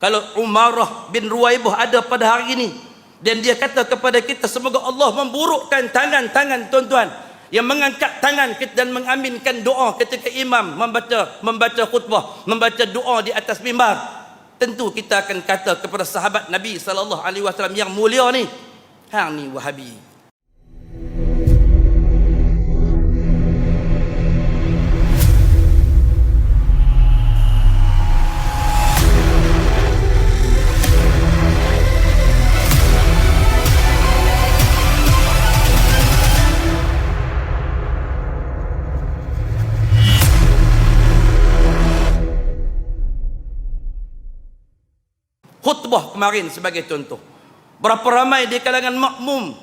Kalau Umarah bin Ruwaibah ada pada hari ini dan dia kata kepada kita, semoga Allah memburukkan tangan-tangan tuan-tuan yang mengangkat tangan dan mengaminkan doa ketika imam membaca khutbah, membaca doa di atas mimbar, tentu kita akan kata kepada sahabat Nabi sallallahu alaihi wasallam yang mulia ni, hang ni Wahabi. Khutbah kemarin sebagai contoh, berapa ramai di kalangan makmum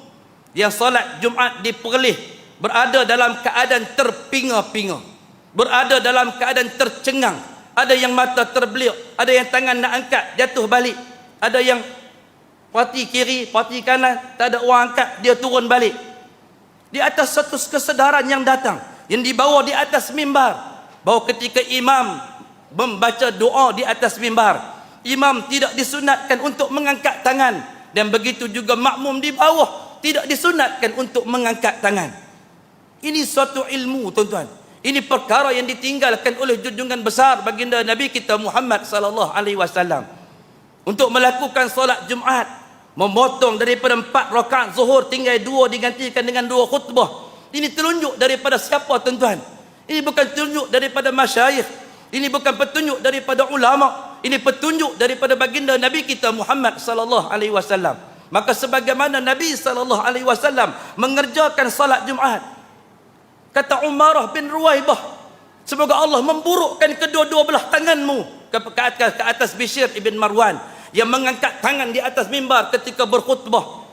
yang solat Jumaat di Perlis berada dalam keadaan terpinga-pinga, berada dalam keadaan tercengang, ada yang mata terbelik, ada yang tangan nak angkat jatuh balik, ada yang parti kiri, parti kanan, tak ada orang angkat, dia turun balik. Di atas satu kesedaran yang datang, yang dibawa di atas mimbar, bahawa ketika imam membaca doa di atas mimbar, imam tidak disunatkan untuk mengangkat tangan, dan begitu juga makmum di bawah tidak disunatkan untuk mengangkat tangan. Ini suatu ilmu tuan-tuan. Ini perkara yang ditinggalkan oleh junjungan besar baginda Nabi kita Muhammad sallallahu alaihi wasallam. Untuk melakukan solat Jumaat, memotong daripada 4 rakaat zuhur tinggal 2 digantikan dengan 2 khutbah. Ini telunjuk daripada siapa tuan-tuan? Ini bukan telunjuk daripada masyayikh, ini bukan petunjuk daripada ulama. Ini petunjuk daripada baginda Nabi kita Muhammad sallallahu alaihi wasallam. Maka sebagaimana Nabi sallallahu alaihi wasallam mengerjakan salat Jumaat, kata Umarah bin Ruwaibah, semoga Allah memburukkan kedua-dua belah tanganmu ke atas Bishr ibn Marwan yang mengangkat tangan di atas mimbar ketika berkhutbah.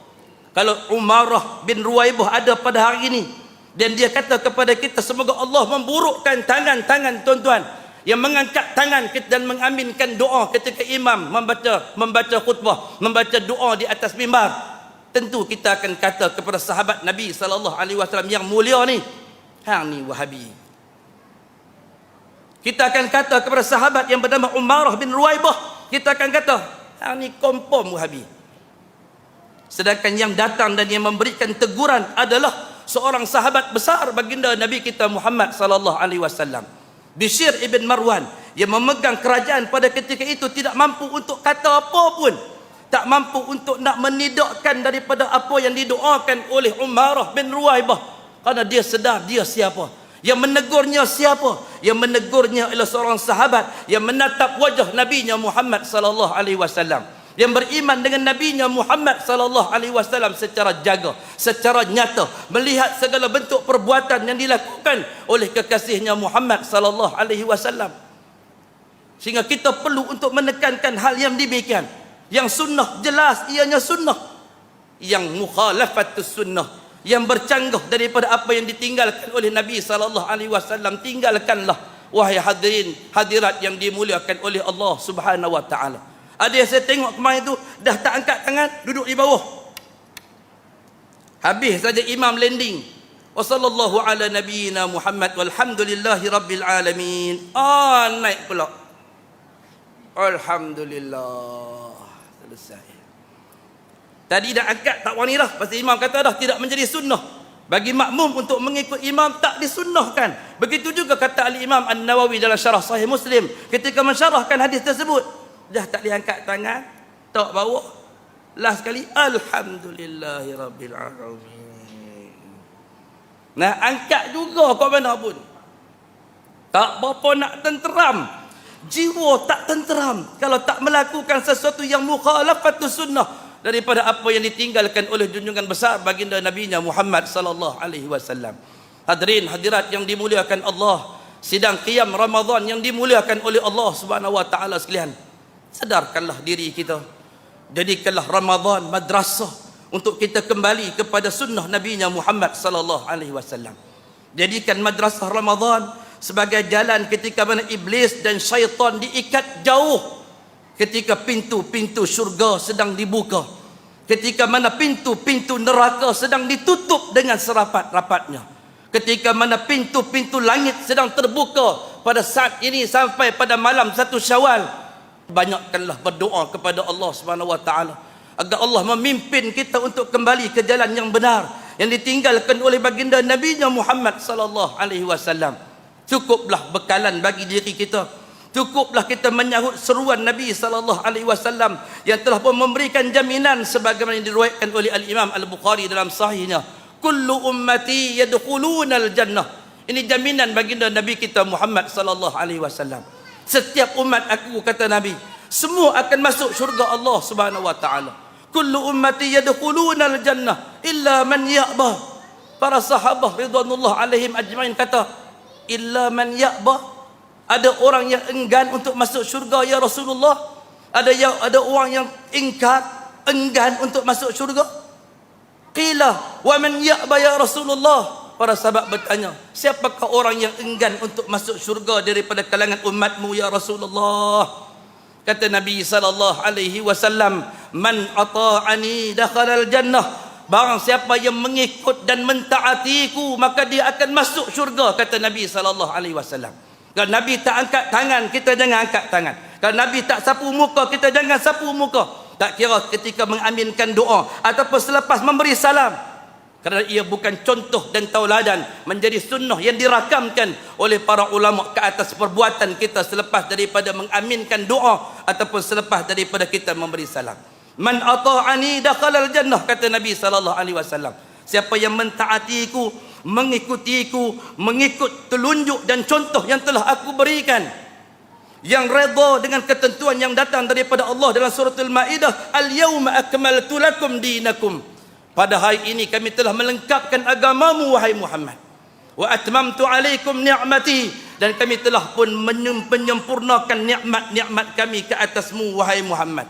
Kalau Umarah bin Ruwaibah ada pada hari ini dan dia kata kepada kita, semoga Allah memburukkan tangan-tangan tuan-tuan yang mengangkat tangan dan mengaminkan doa ketika imam membaca khutbah, membaca doa di atas mimbar, tentu kita akan kata kepada sahabat Nabi sallallahu alaihi wasallam yang mulia ni, hang ni Wahabi. Kita akan kata kepada sahabat yang bernama Umarah bin Ruwaibah, kita akan kata, hang ni kompom Wahabi. Sedangkan yang datang dan yang memberikan teguran adalah seorang sahabat besar baginda Nabi kita Muhammad sallallahu alaihi wasallam, Bishr ibn Marwan, yang memegang kerajaan pada ketika itu, tidak mampu untuk kata apa pun, tak mampu untuk nak menidakkan daripada apa yang didoakan oleh Umarah bin Ruwaibah, kerana dia sedar dia siapa. Yang menegurnya siapa? Yang menegurnya adalah seorang sahabat yang menatap wajah Nabinya Muhammad sallallahu alaihi wasallam, yang beriman dengan Nabinya Muhammad sallallahu alaihi wasallam secara jaga, secara nyata, melihat segala bentuk perbuatan yang dilakukan oleh kekasihnya Muhammad sallallahu alaihi wasallam. Sehingga kita perlu untuk menekankan hal yang demikian. Yang sunnah jelas ianya sunnah, yang mukhalafatus sunnah, yang bercanggah daripada apa yang ditinggalkan oleh Nabi sallallahu alaihi wasallam, tinggalkanlah wahai hadirin hadirat yang dimuliakan oleh Allah Subhanahu wa taala. Ada yang saya tengok kemarin tu dah tak angkat tangan, duduk di bawah. Habis saja imam landing. Wa sallallahu ala nabiyyina Muhammad walhamdulillahi rabbil alamin. Naik pula. Alhamdulillah. Selesai. Tadi dah angkat tak wani dah, pasal imam kata dah tidak menjadi sunnah bagi makmum untuk mengikut imam, tak disunnahkan. Begitu juga kata al-Imam An-Nawawi dalam syarah Sahih Muslim ketika mensyarahkan hadis tersebut. Dah tak boleh angkat tangan, tak bawah. Last sekali, alhamdulillahi rabbil alamin. Nah, angkat juga kau mana pun. Tak berapa nak tenteram. Jiwa tak tenteram kalau tak melakukan sesuatu yang mukhalafatus sunnah daripada apa yang ditinggalkan oleh junjungan besar baginda Nabinya Muhammad sallallahu alaihi wasallam. Hadirin hadirat yang dimuliakan Allah, sidang qiyam Ramadan yang dimuliakan oleh Allah Subhanahu wa taala sekalian. Sedarkanlah diri kita. Jadikanlah Ramadan madrasah untuk kita kembali kepada sunnah Nabinya Muhammad sallallahu alaihi wasallam. Jadikan madrasah Ramadan sebagai jalan ketika mana iblis dan syaitan diikat jauh, ketika pintu-pintu syurga sedang dibuka, ketika mana pintu-pintu neraka sedang ditutup dengan serapat-rapatnya, ketika mana pintu-pintu langit sedang terbuka pada saat ini sampai pada malam 1 Syawal. Banyakkanlah berdoa kepada Allah Subhanahu wa taala agar Allah memimpin kita untuk kembali ke jalan yang benar yang ditinggalkan oleh baginda Nabi Muhammad sallallahu alaihi wasallam. Cukuplah bekalan bagi diri kita. Cukuplah kita menyahut seruan Nabi sallallahu alaihi wasallam yang telah pun memberikan jaminan sebagaimana yang diriwayatkan oleh Al-Imam Al-Bukhari dalam sahihnya, kullu ummati yadkhulunal jannah. Ini jaminan baginda Nabi kita Muhammad sallallahu alaihi wasallam. Setiap umat aku, kata Nabi, semua akan masuk syurga Allah Subhanahu wa taala. Kullu ummati yadkhulunal jannah illa man ya'ba. Para sahabat ridwanullah alaihim ajmain kata, illa man ya'ba. Ada orang yang enggan untuk masuk syurga ya Rasulullah? Ada orang yang enggan untuk masuk syurga? Qila wa man ya'ba ya Rasulullah? Para sahabat bertanya, siapakah orang yang enggan untuk masuk syurga daripada kalangan umatmu ya Rasulullah? Kata Nabi sallallahu alaihi wasallam, man ata'ani dakhalal jannah. Barang siapa yang mengikut dan mentaatiku, maka dia akan masuk syurga, kata Nabi sallallahu alaihi wasallam. Kalau Nabi tak angkat tangan, kita jangan angkat tangan. Kalau Nabi tak sapu muka, kita jangan sapu muka. Tak kira ketika mengaminkan doa ataupun selepas memberi salam. Kerana ia bukan contoh dan tauladan, menjadi sunnah yang dirakamkan oleh para ulama ke atas perbuatan kita selepas daripada mengaminkan doa ataupun selepas daripada kita memberi salam. Man ata'ani dakhalal jannah, kata Nabi sallallahu alaihi wasallam. Siapa yang mentaatiku, mengikutiku, mengikut telunjuk dan contoh yang telah aku berikan, yang redha dengan ketentuan yang datang daripada Allah dalam surah Al-Maidah, al-yawma akmaltu lakum dinakum. Pada hari ini kami telah melengkapkan agamamu wahai Muhammad. Wa atmamtu alaikum ni'mati, dan kami telah pun menyempurnakan nikmat-nikmat kami ke atasmu wahai Muhammad.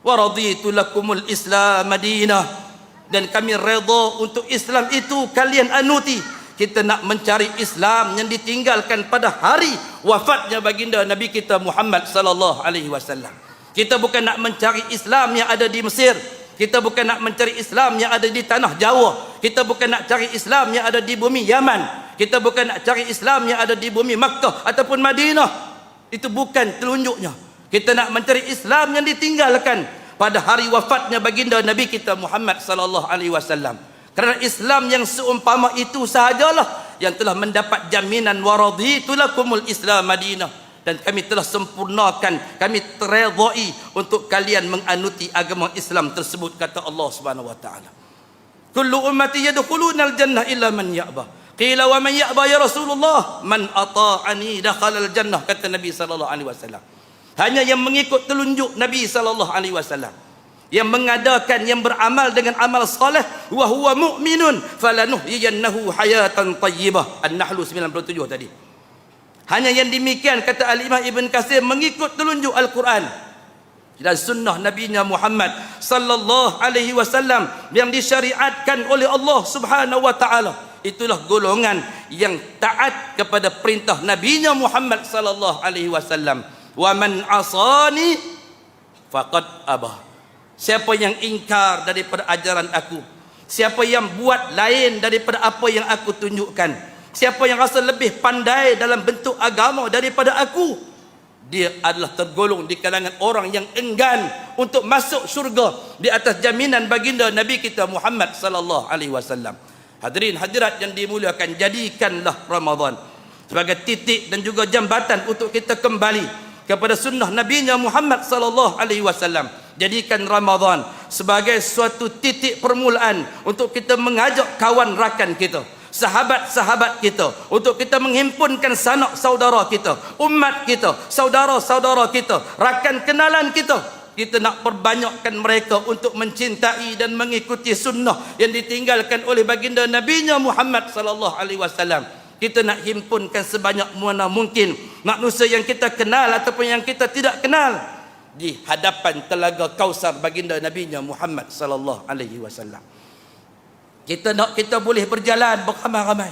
Wa raditu lakumul Islam madinah, dan kami redha untuk Islam itu kalian anuti. Kita nak mencari Islam yang ditinggalkan pada hari wafatnya baginda Nabi kita Muhammad sallallahu alaihi wasallam. Kita bukan nak mencari Islam yang ada di Mesir. Kita bukan nak mencari Islam yang ada di tanah Jawa. Kita bukan nak cari Islam yang ada di bumi Yaman. Kita bukan nak cari Islam yang ada di bumi Makkah ataupun Madinah. Itu bukan telunjuknya. Kita nak mencari Islam yang ditinggalkan pada hari wafatnya baginda Nabi kita Muhammad sallallahu alaihi wasallam. Kerana Islam yang seumpama itu sahajalah yang telah mendapat jaminan waraditu lakumul Islam Madinah, dan kami telah sempurnakan, kami teredai untuk kalian menganuti agama Islam tersebut, kata Allah Subhanahu wa taala. Kullu ummati yadkhulunal jannah illa man ya'ba. Qila wa man ya'ba ya Rasulullah? Man ata'ani dakhalal jannah, kata Nabi sallallahu alaihi wasallam. Hanya yang mengikut telunjuk Nabi sallallahu alaihi wasallam, yang mengadakan, yang beramal dengan amal soleh, wa huwa mu'minun falanuhyiyannahu hayatan tayyibah. An-Nahl 97 tadi. Hanya yang demikian, kata Al-Imam Ibn Katsir, mengikut telunjuk Al-Quran dan sunnah Nabi Muhammad sallallahu alaihi wasallam yang disyariatkan oleh Allah Subhanahu wa taala. Itulah golongan yang taat kepada perintah Nabi Muhammad sallallahu alaihi wasallam. Wa man asani faqad abah. Siapa yang ingkar daripada ajaran aku, siapa yang buat lain daripada apa yang aku tunjukkan, siapa yang rasa lebih pandai dalam bentuk agama daripada aku, dia adalah tergolong di kalangan orang yang enggan untuk masuk syurga di atas jaminan baginda Nabi kita Muhammad sallallahu alaihi wasallam. Hadirin hadirat yang dimuliakan, jadikanlah Ramadan sebagai titik dan juga jambatan untuk kita kembali kepada sunnah Nabi Muhammad sallallahu alaihi wasallam. Jadikan Ramadan sebagai suatu titik permulaan untuk kita mengajak kawan rakan kita, sahabat-sahabat kita, untuk kita menghimpunkan sanak saudara kita, umat kita, saudara-saudara kita, rakan kenalan kita. Kita nak perbanyakkan mereka untuk mencintai dan mengikuti sunnah yang ditinggalkan oleh baginda Nabi Muhammad sallallahu alaihi wasallam. Kita nak himpunkan sebanyak mana mungkin manusia yang kita kenal ataupun yang kita tidak kenal di hadapan telaga Kausar baginda Nabi Muhammad sallallahu alaihi wasallam. Kita boleh berjalan beramai-ramai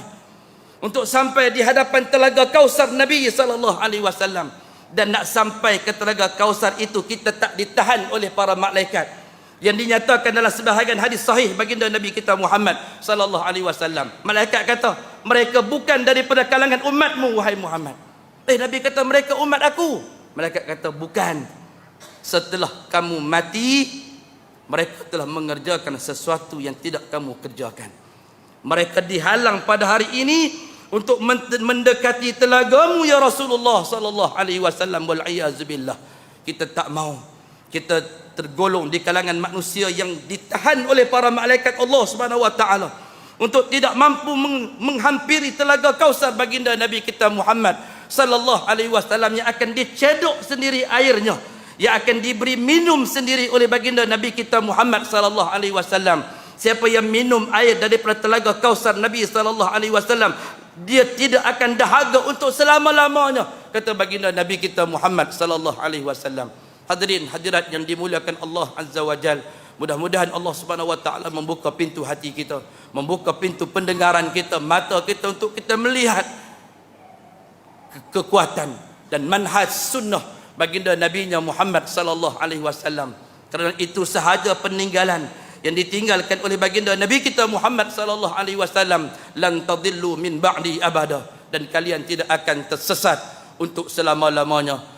untuk sampai di hadapan telaga Kausar Nabi sallallahu alaihi wasallam, dan nak sampai ke telaga Kausar itu kita tak ditahan oleh para malaikat. Yang dinyatakan dalam sebahagian hadis sahih baginda Nabi kita Muhammad sallallahu alaihi wasallam, malaikat kata, mereka bukan daripada kalangan umatmu wahai Muhammad. Nabi kata, mereka umat aku. Malaikat kata, bukan, setelah kamu mati, mereka telah mengerjakan sesuatu yang tidak kamu kerjakan. Mereka dihalang pada hari ini untuk mendekati telagamu ya Rasulullah sallallahu alaihi wasallam, wal iyaz billah. Kita tak mau. Kita tergolong di kalangan manusia yang ditahan oleh para malaikat Allah Subhanahu wa taala untuk tidak mampu menghampiri telaga Kausar baginda Nabi kita Muhammad sallallahu alaihi wasallam, yang akan dicedok sendiri airnya, yang akan diberi minum sendiri oleh baginda Nabi kita Muhammad sallallahu alaihi wasallam. Siapa yang minum air daripada telaga Kausar Nabi sallallahu alaihi wasallam, dia tidak akan dahaga untuk selama-lamanya, kata baginda Nabi kita Muhammad sallallahu alaihi wasallam. Hadirin hadirat yang dimuliakan Allah Azza wa Jal, mudah-mudahan Allah Subhanahu wa taala membuka pintu hati kita, membuka pintu pendengaran kita, mata kita untuk kita melihat kekuatan dan manhaj sunnah baginda Nabi-Nya Muhammad sallallahu alaihi wasallam. Kerana itu sahaja peninggalan yang ditinggalkan oleh baginda Nabi kita Muhammad sallallahu alaihi wasallam, lan tadillu min ba'di abada, dan kalian tidak akan tersesat untuk selama-lamanya.